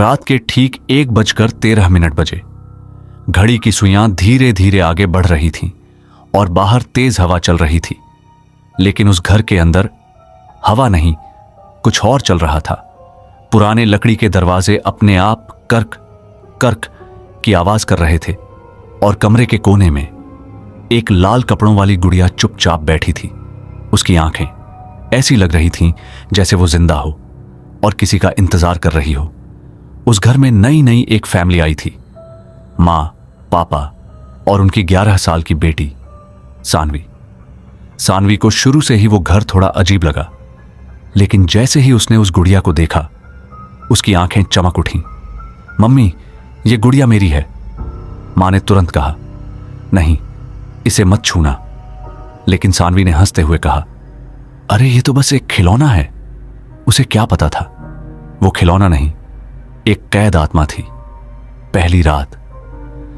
रात के ठीक 1:13 बजे। घड़ी की सुइयां धीरे धीरे आगे बढ़ रही थीं और बाहर तेज हवा चल रही थी, लेकिन उस घर के अंदर हवा नहीं, कुछ और चल रहा था। पुराने लकड़ी के दरवाजे अपने आप कर्क कर्क की आवाज कर रहे थे और कमरे के कोने में एक लाल कपड़ों वाली गुड़िया चुपचाप बैठी थी। उसकी आंखें ऐसी लग रही थीं जैसे वो जिंदा हो और किसी का इंतजार कर रही हो। उस घर में नई नई एक फैमिली आई थी, मां, पापा और उनकी 11 साल की बेटी सानवी। सानवी को शुरू से ही वो घर थोड़ा अजीब लगा, लेकिन जैसे ही उसने उस गुड़िया को देखा, उसकी आंखें चमक उठीं। मम्मी, ये गुड़िया मेरी है। मां ने तुरंत कहा, नहीं, इसे मत छूना। लेकिन सानवी ने हंसते हुए कहा, अरे ये तो बस एक खिलौना है। उसे क्या पता था, वो खिलौना नहीं, एक कैद आत्मा थी। पहली रात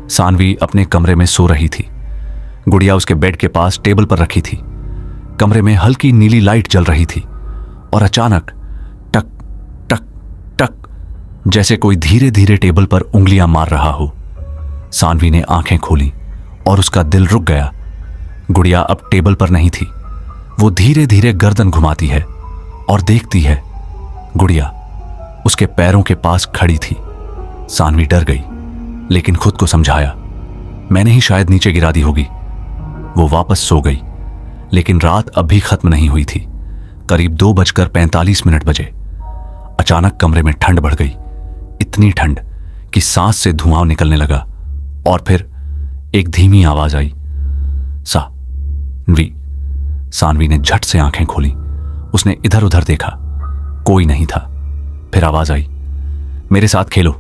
सानवी अपने कमरे में सो रही थी। गुड़िया उसके बेड के पास टेबल पर रखी थी। कमरे में हल्की नीली लाइट जल रही थी और अचानक टक टक टक, जैसे कोई धीरे धीरे टेबल पर उंगलियां मार रहा हो। सानवी ने आंखें खोली और उसका दिल रुक गया। गुड़िया अब टेबल पर नहीं थी। वो धीरे धीरे गर्दन घुमाती है और देखती है, गुड़िया उसके पैरों के पास खड़ी थी। सानवी डर गई, लेकिन खुद को समझाया, मैंने ही शायद नीचे गिरा दी होगी। वो वापस सो गई, लेकिन रात अब भी खत्म नहीं हुई थी। करीब 2:45 बजे अचानक कमरे में ठंड बढ़ गई। इतनी ठंड कि सांस से धुआं निकलने लगा और फिर एक धीमी आवाज आई, सानवी। सानवी ने झट से आंखें खोली। उसने इधर उधर देखा, कोई नहीं था। फिर आवाज आई, मेरे साथ खेलो।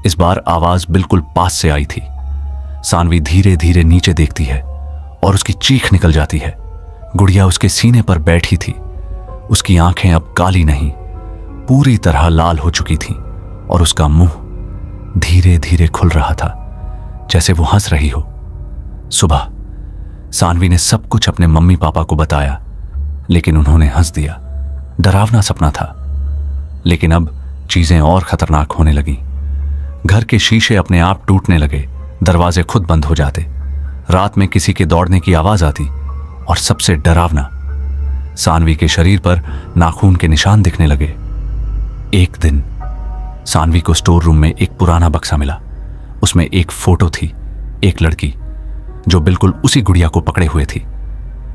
इस बार आवाज बिल्कुल पास से आई थी। सानवी धीरे धीरे नीचे देखती है और उसकी चीख निकल जाती है। गुड़िया उसके सीने पर बैठी थी। उसकी आंखें अब काली नहीं, पूरी तरह लाल हो चुकी थीं और उसका मुंह धीरे धीरे खुल रहा था, जैसे वो हंस रही हो। सुबह सानवी ने सब कुछ अपने मम्मी पापा को बताया, लेकिन उन्होंने हंस दिया। डरावना सपना था, लेकिन अब चीजें और खतरनाक होने लगी। घर के शीशे अपने आप टूटने लगे, दरवाजे खुद बंद हो जाते, रात में किसी के दौड़ने की आवाज आती और सबसे डरावना, सानवी के शरीर पर नाखून के निशान दिखने लगे। एक दिन सानवी को स्टोर रूम में एक पुराना बक्सा मिला। उसमें एक फोटो थी, एक लड़की जो बिल्कुल उसी गुड़िया को पकड़े हुए थी।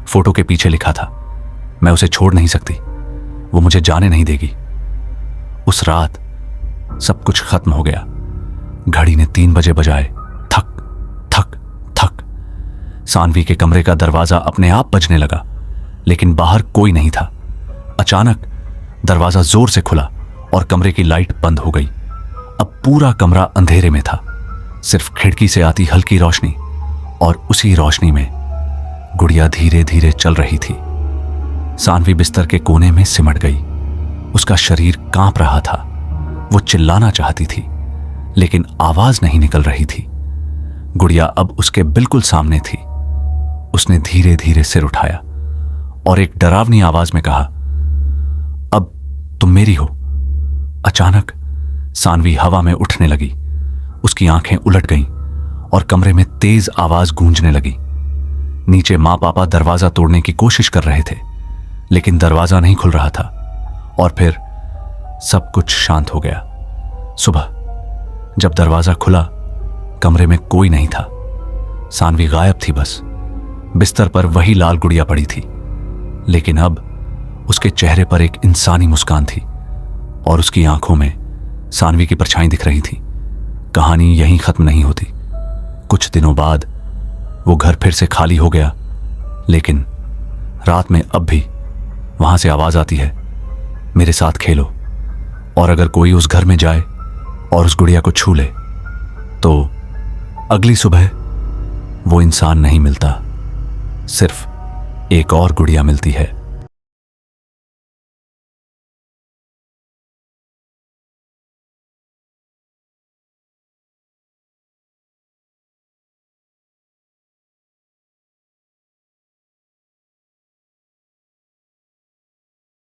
फोटो के पीछे लिखा था, मैं उसे छोड़ नहीं सकती, वो मुझे जाने नहीं देगी। उस रात सब कुछ खत्म हो गया। घड़ी ने 3 बजे बजाए। थक थक थक। सानवी के कमरे का दरवाजा अपने आप बजने लगा, लेकिन बाहर कोई नहीं था। अचानक दरवाजा जोर से खुला और कमरे की लाइट बंद हो गई। अब पूरा कमरा अंधेरे में था, सिर्फ खिड़की से आती हल्की रोशनी, और उसी रोशनी में गुड़िया धीरे धीरे चल रही थी। सानवी बिस्तर के कोने में सिमट गई। उसका शरीर कांप रहा था। वो चिल्लाना चाहती थी, लेकिन आवाज नहीं निकल रही थी। गुड़िया अब उसके बिल्कुल सामने थी। उसने धीरे धीरे सिर उठाया और एक डरावनी आवाज में कहा, अब तुम मेरी हो। अचानक सानवी हवा में उठने लगी। उसकी आंखें उलट गईं और कमरे में तेज आवाज गूंजने लगी। नीचे मां पापा दरवाजा तोड़ने की कोशिश कर रहे थे, लेकिन दरवाजा नहीं खुल रहा था। और फिर सब कुछ शांत हो गया। सुबह जब दरवाजा खुला, कमरे में कोई नहीं था। सानवी गायब थी। बस बिस्तर पर वही लाल गुड़िया पड़ी थी, लेकिन अब उसके चेहरे पर एक इंसानी मुस्कान थी और उसकी आंखों में सानवी की परछाई दिख रही थी। कहानी यहीं खत्म नहीं होती। कुछ दिनों बाद वो घर फिर से खाली हो गया, लेकिन रात में अब भी वहां से आवाज आती है, मेरे साथ खेलो। और अगर कोई उस घर में जाए और उस गुड़िया को छू ले, तो अगली सुबह वो इंसान नहीं मिलता, सिर्फ एक और गुड़िया मिलती है।